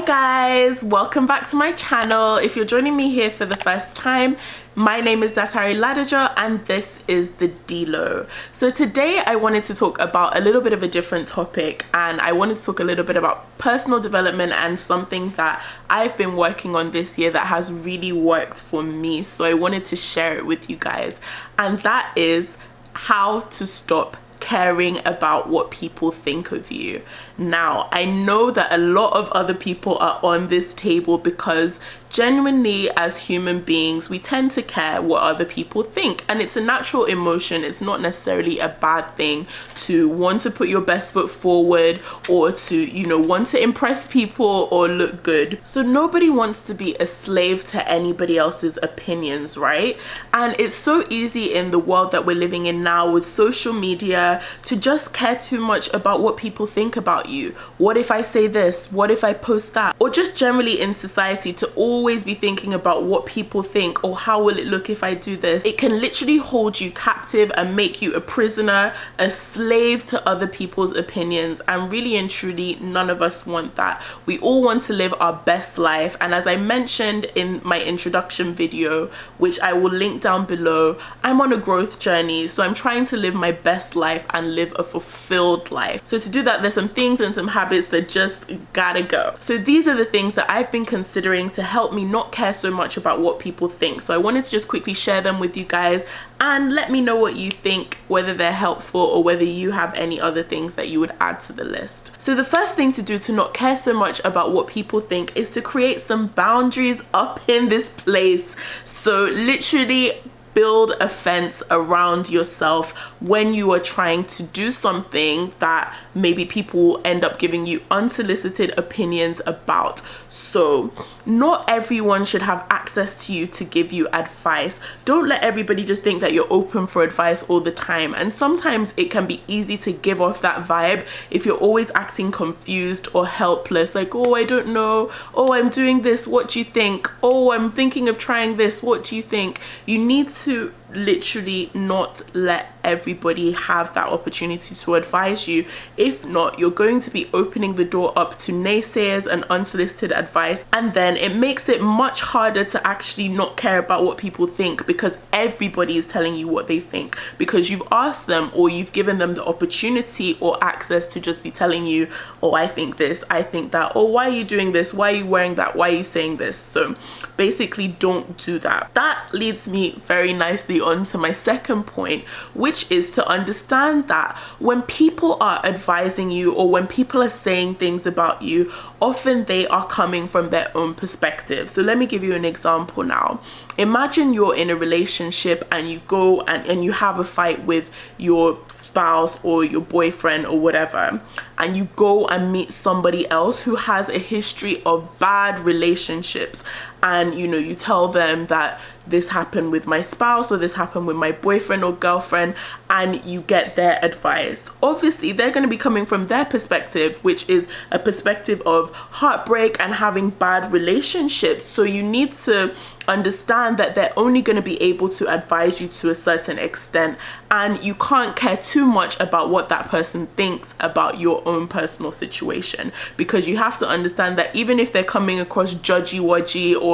Hi guys, welcome back to my channel. If you're joining me here for the first time, my name is RIDICULED and this is the D-Lo. So today I wanted to talk about a little bit of a different topic, and I wanted to talk a little bit about personal development and something that I've been working on this year that has really worked for me. So I wanted to share it with you guys, and that is how to stop caring about what people think of you. Now, I know that a lot of other people are on this table because genuinely as human beings we tend to care what other people think, and it's a natural emotion. It's not necessarily a bad thing to want to put your best foot forward or to want to impress people or look good. So nobody wants to be a slave to anybody else's opinions, right? And it's so easy in the world that we're living in now with social media to just care too much about what people think about you. What if I say this? What if I post that? Or just generally in society to always be thinking about what people think, or how will it look if I do this. It can literally hold you captive and make you a prisoner, a slave to other people's opinions, and really and truly none of us want that. We all want to live our best life, and as I mentioned in my introduction video, which I will link down below, I'm on a growth journey, so I'm trying to live my best life and live a fulfilled life. So to do that, there's some things and some habits that just gotta go. So these are the things that I've been considering to help me not care so much about what people think. So I wanted to just quickly share them with you guys and let me know what you think, whether they're helpful or whether you have any other things that you would add to the list. So the first thing to do to not care so much about what people think is to create some boundaries up in this place. So literally build a fence around yourself when you are trying to do something that maybe people will end up giving you unsolicited opinions about. So not everyone should have access to you to give you advice. Don't let everybody just think that you're open for advice all the time. And sometimes it can be easy to give off that vibe if you're always acting confused or helpless, like, oh, I don't know, oh, I'm doing this, what do you think? Oh, I'm thinking of trying this, what do you think? You need to literally not let everybody have that opportunity to advise you. If not, you're going to be opening the door up to naysayers and unsolicited advice, and then it makes it much harder to actually not care about what people think, because everybody is telling you what they think because you've asked them or you've given them the opportunity or access to just be telling you, oh, I think this, I think that, oh, why are you doing this, why are you wearing that, why are you saying this? So basically don't do that. That leads me very nicely on to my second point, which is to understand that when people are advising you or when people are saying things about you, often they are coming from their own perspective. So let me give you an example now. Imagine you're in a relationship and you go and you have a fight with your spouse or your boyfriend or whatever, and you go and meet somebody else who has a history of bad relationships, and you tell them that this happened with my spouse or this happened with my boyfriend or girlfriend, and you get their advice. Obviously they're going to be coming from their perspective, which is a perspective of heartbreak and having bad relationships. So you need to understand that they're only going to be able to advise you to a certain extent, and you can't care too much about what that person thinks about your own personal situation, because you have to understand that even if they're coming across judgy-wudgy or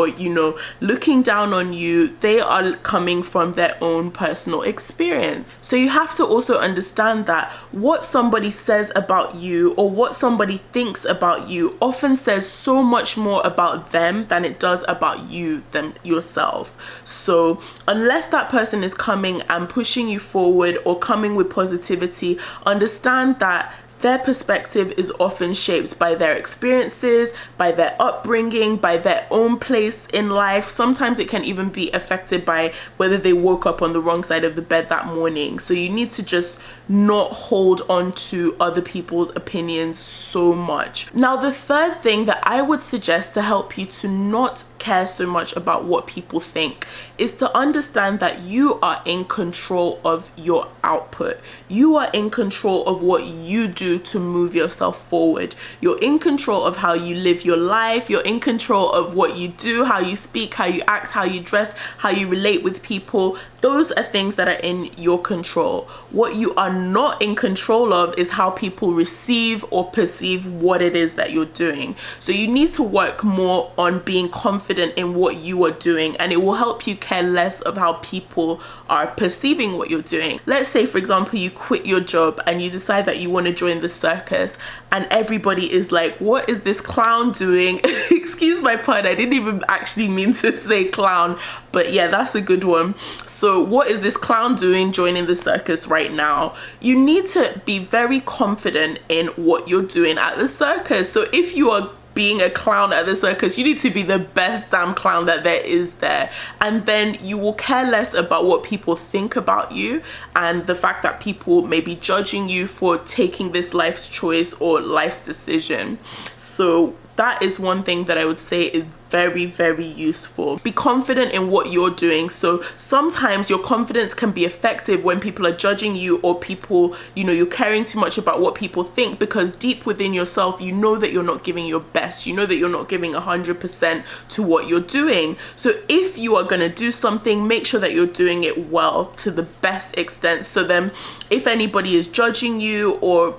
looking down on you, they are coming from their own personal experience. So you have to also understand that what somebody says about you or what somebody thinks about you often says so much more about them than it does about you yourself. So unless that person is coming and pushing you forward or coming with positivity, understand that their perspective is often shaped by their experiences, by their upbringing, by their own place in life. Sometimes it can even be affected by whether they woke up on the wrong side of the bed that morning. So you need to just not hold on to other people's opinions so much. Now, the third thing that I would suggest to help you to not care so much about what people think is to understand that you are in control of your output. You are in control of what you do to move yourself forward. You're in control of how you live your life. You're in control of what you do, how you speak, how you act, how you dress, how you relate with people. Those are things that are in your control. What you are not in control of is how people receive or perceive what it is that you're doing. So you need to work more on being confident in what you are doing, and it will help you care less of how people are perceiving what you're doing. Let's say, for example, you quit your job and you decide that you want to join the circus, and everybody is like, what is this clown doing? Excuse my pun, I didn't even actually mean to say clown, but yeah, that's a good one. So what is this clown doing joining the circus right now? You need to be very confident in what you're doing at the circus. So if you are being a clown at the circus, you need to be the best damn clown that there is there, and then you will care less about what people think about you and the fact that people may be judging you for taking this life's choice or life's decision. So that is one thing that I would say is very, very useful. Be confident in what you're doing. So sometimes your confidence can be effective when people are judging you, or people, you're caring too much about what people think, because deep within yourself, you know that you're not giving your best. You know that you're not giving 100% to what you're doing. So if you are going to do something, make sure that you're doing it well to the best extent. So then if anybody is judging you, or,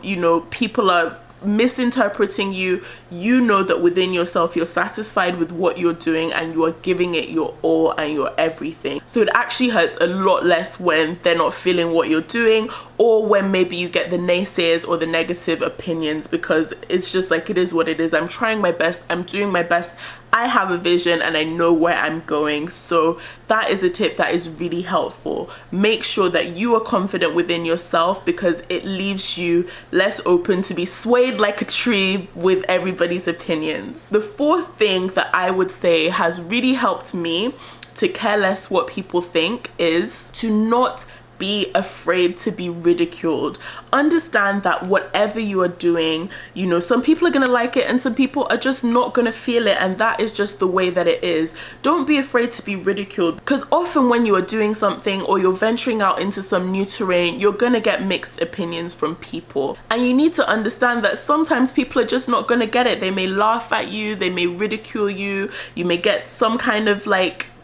people are misinterpreting you, you know that within yourself you're satisfied with what you're doing and you are giving it your all and your everything. So it actually hurts a lot less when they're not feeling what you're doing, or when maybe you get the naysayers or the negative opinions, because it's just like, it is what it is. I'm trying my best, I'm doing my best, I have a vision and I know where I'm going. So that is a tip that is really helpful. Make sure that you are confident within yourself, because it leaves you less open to be swayed like a tree with everybody's opinions. The fourth thing that I would say has really helped me to care less what people think is to not be afraid to be ridiculed. Understand that whatever you are doing, some people are gonna like it and some people are just not gonna feel it, and that is just the way that it is. Don't be afraid to be ridiculed, because often when you are doing something or you're venturing out into some new terrain, you're gonna get mixed opinions from people, and you need to understand that sometimes people are just not gonna get it. They may laugh at you, they may ridicule you, you may get some kind of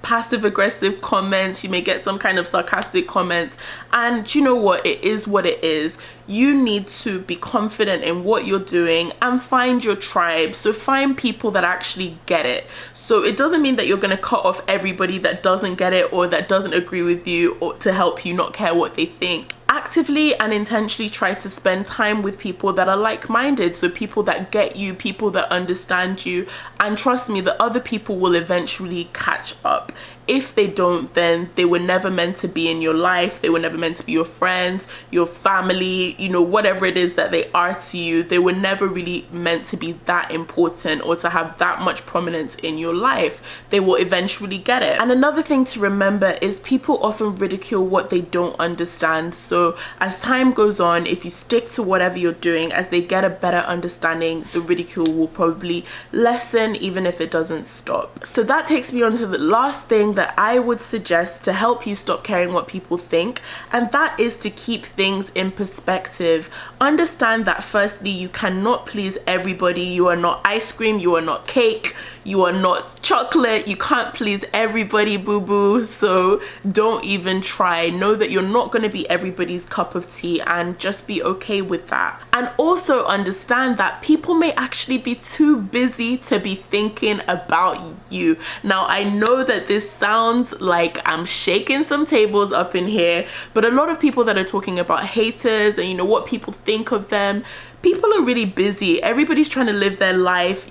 passive aggressive comments, you may get some kind of sarcastic comments, and you know what, it is what it is. You need to be confident in what you're doing and find your tribe. So find people that actually get it. So it doesn't mean that you're going to cut off everybody that doesn't get it or that doesn't agree with you, or to help you not care what they think. Actively and intentionally try to spend time with people that are like-minded, so people that get you, people that understand you, and trust me, the other people will eventually catch up. If they don't, then they were never meant to be in your life. They were never meant to be your friends, your family, whatever it is that they are to you. They were never really meant to be that important or to have that much prominence in your life. They will eventually get it. And another thing to remember is people often ridicule what they don't understand. So as time goes on, if you stick to whatever you're doing, as they get a better understanding, the ridicule will probably lessen, even if it doesn't stop. So that takes me on to the last thing that I would suggest to help you stop caring what people think, and that is to keep things in perspective. Understand that firstly, you cannot please everybody. You are not ice cream, you are not cake, you are not chocolate. You can't please everybody, boo-boo. So don't even try. Know that you're not going to be everybody's cup of tea, and just be okay with that. And also understand that people may actually be too busy to be thinking about you. Now, I know that this sounds like I'm shaking some tables up in here, but a lot of people that are talking about haters and what people think of them, people are really busy. Everybody's trying to live their life,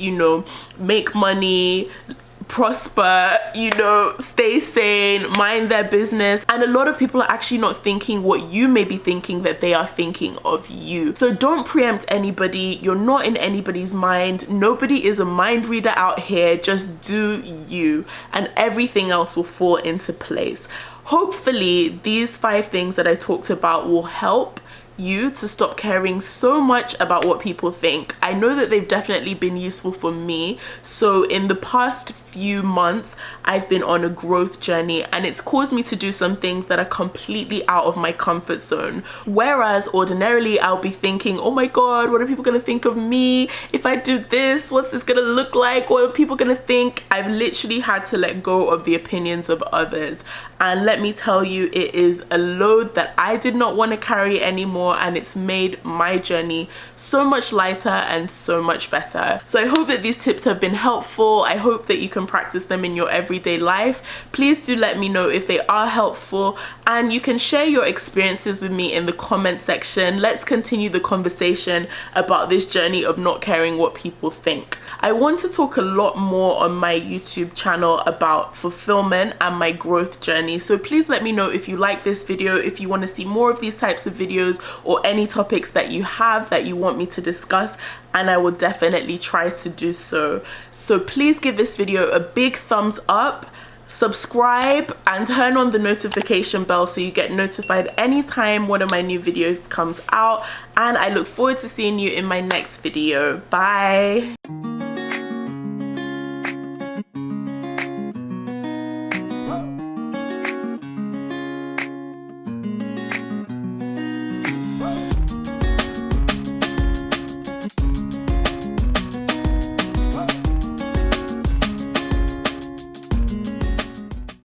make money, prosper, stay sane, mind their business, and a lot of people are actually not thinking what you may be thinking that they are thinking of you. So don't preempt anybody. You're not in anybody's mind. Nobody is a mind reader out here. Just do you, and everything else will fall into place. Hopefully these 5 things that I talked about will help you to stop caring so much about what people think. I know that they've definitely been useful for me. So in the past few months, I've been on a growth journey, and it's caused me to do some things that are completely out of my comfort zone. Whereas ordinarily I'll be thinking, oh my god, what are people gonna think of me if I do this? What's this gonna look like? What are people gonna think? I've literally had to let go of the opinions of others, and let me tell you, it is a load that I did not want to carry anymore, and it's made my journey so much lighter and so much better. So I hope that these tips have been helpful. I hope that you can practice them in your everyday life. Please do let me know if they are helpful, and you can share your experiences with me in the comment section. Let's continue the conversation about this journey of not caring what people think. I want to talk a lot more on my YouTube channel about fulfillment and my growth journey. So please let me know if you like this video, if you want to see more of these types of videos, or any topics that you have that you want me to discuss, and I will definitely try to do so. So please give this video a big thumbs up, subscribe, and turn on the notification bell so you get notified anytime one of my new videos comes out. And I look forward to seeing you in my next video. Bye.